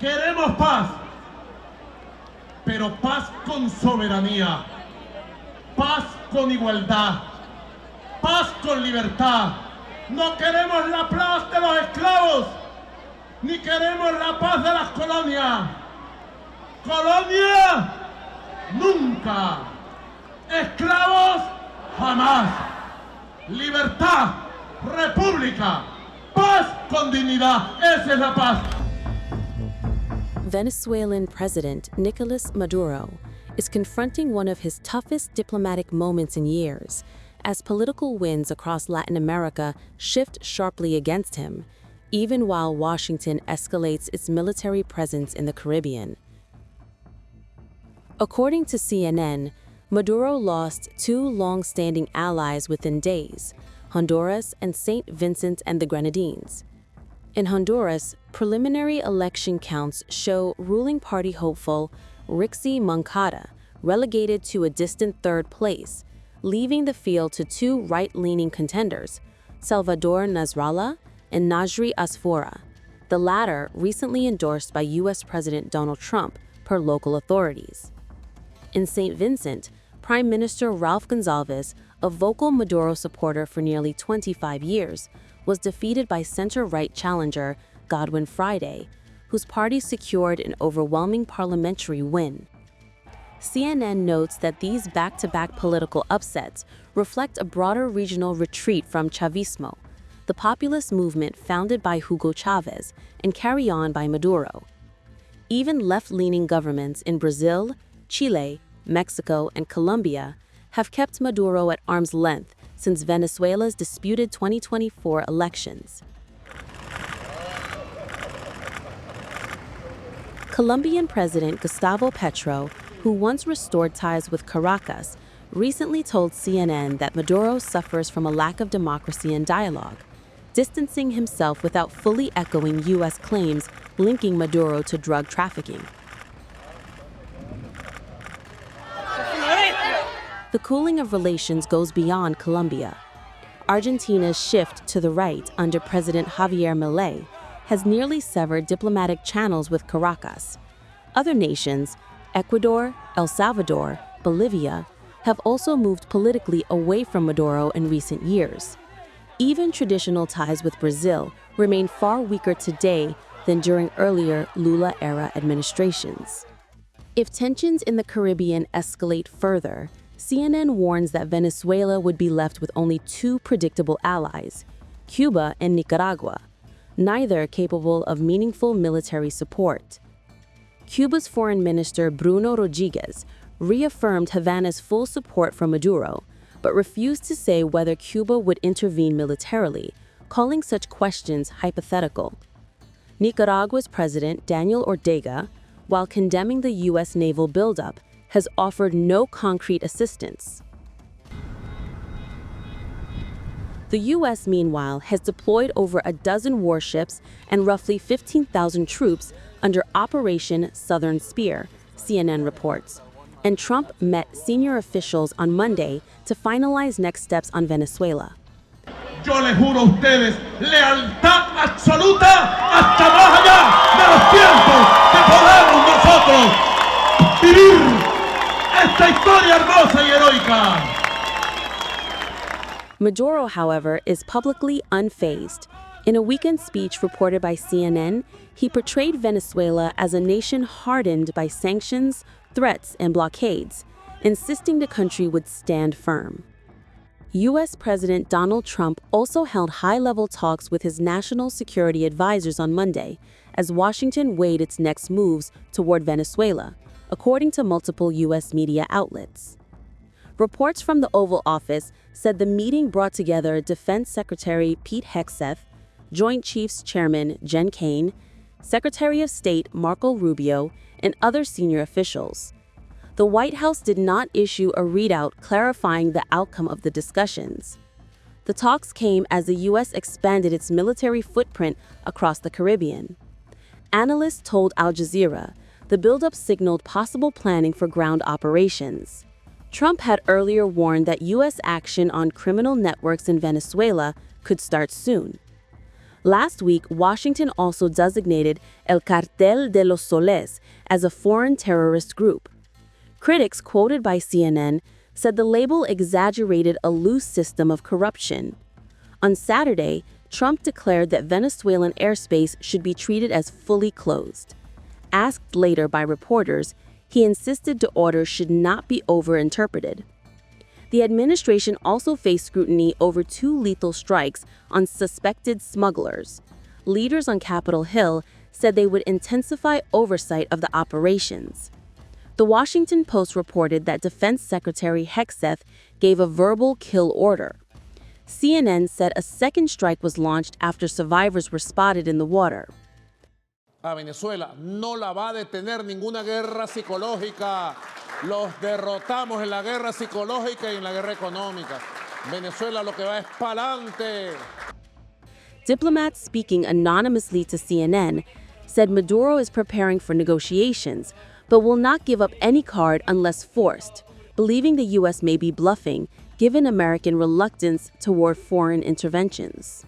Queremos paz, pero paz con soberanía, paz con igualdad, paz con libertad. No queremos la paz de los esclavos, ni queremos la paz de las colonias. Colonia, nunca. Esclavos, jamás. Libertad, república, paz con dignidad. Esa es la paz. Venezuelan President Nicolas Maduro is confronting one of his toughest diplomatic moments in years, as political winds across Latin America shift sharply against him, even while Washington escalates its military presence in the Caribbean. According to CNN, Maduro lost two long-standing allies within days, Honduras and St. Vincent and the Grenadines. In Honduras, preliminary election counts show ruling party hopeful Rixi Moncada relegated to a distant third place, leaving the field to two right-leaning contenders, Salvador Nasrallah and Najri Asfora, the latter recently endorsed by U.S. President Donald Trump per local authorities. In St. Vincent, Prime Minister Ralph Gonsalves, a vocal Maduro supporter for nearly 25 years, was defeated by center-right challenger Godwin Friday, whose party secured an overwhelming parliamentary win. CNN notes that these back-to-back political upsets reflect a broader regional retreat from Chavismo, the populist movement founded by Hugo Chavez and carried on by Maduro. Even left-leaning governments in Brazil, Chile, Mexico, and Colombia have kept Maduro at arm's length since Venezuela's disputed 2024 elections. Colombian President Gustavo Petro, who once restored ties with Caracas, recently told CNN that Maduro suffers from a lack of democracy and dialogue, distancing himself without fully echoing U.S. claims linking Maduro to drug trafficking. The cooling of relations goes beyond Colombia. Argentina's shift to the right under President Javier Milei has nearly severed diplomatic channels with Caracas. Other nations, Ecuador, El Salvador, Bolivia, have also moved politically away from Maduro in recent years. Even traditional ties with Brazil remain far weaker today than during earlier Lula-era administrations. If tensions in the Caribbean escalate further, CNN warns that Venezuela would be left with only two predictable allies, Cuba and Nicaragua, neither capable of meaningful military support. Cuba's Foreign Minister Bruno Rodriguez reaffirmed Havana's full support for Maduro, but refused to say whether Cuba would intervene militarily, calling such questions hypothetical. Nicaragua's President Daniel Ortega, while condemning the U.S. naval buildup, has offered no concrete assistance. The U.S., meanwhile, has deployed over a dozen warships and roughly 15,000 troops under Operation Southern Spear, CNN reports, and Trump met senior officials on Monday to finalize next steps on Venezuela. Yo les juro a ustedes lealtad absoluta hasta más allá de los tiempos que podamos nosotros vivir esta historia hermosa y heroica. Maduro, however, is publicly unfazed. In a weekend speech reported by CNN, he portrayed Venezuela as a nation hardened by sanctions, threats, and blockades, insisting the country would stand firm. U.S. President Donald Trump also held high-level talks with his national security advisors on Monday as Washington weighed its next moves toward Venezuela, according to multiple U.S. media outlets. Reports from the Oval Office said the meeting brought together Defense Secretary Pete Hegseth, Joint Chiefs Chairman Jen Psaki, Secretary of State Marco Rubio, and other senior officials. The White House did not issue a readout clarifying the outcome of the discussions. The talks came as the U.S. expanded its military footprint across the Caribbean. Analysts told Al Jazeera the buildup signaled possible planning for ground operations. Trump had earlier warned that U.S. action on criminal networks in Venezuela could start soon. Last week, Washington also designated El Cartel de los Soles as a foreign terrorist group. Critics quoted by CNN said the label exaggerated a loose system of corruption. On Saturday, Trump declared that Venezuelan airspace should be treated as fully closed. Asked later by reporters, he insisted the order should not be overinterpreted. The administration also faced scrutiny over 2 lethal strikes on suspected smugglers. Leaders on Capitol Hill said they would intensify oversight of the operations. The Washington Post reported that Defense Secretary Hegseth gave a verbal kill order. CNN said a second strike was launched after survivors were spotted in the water. A Venezuela no la va a detener ninguna guerra psicológica. Los derrotamos en la guerra psicológica y en la guerra económica. Venezuela lo que va es pa'lante. Diplomats speaking anonymously to CNN said Maduro is preparing for negotiations, but will not give up any card unless forced, believing the U.S. may be bluffing given American reluctance toward foreign interventions.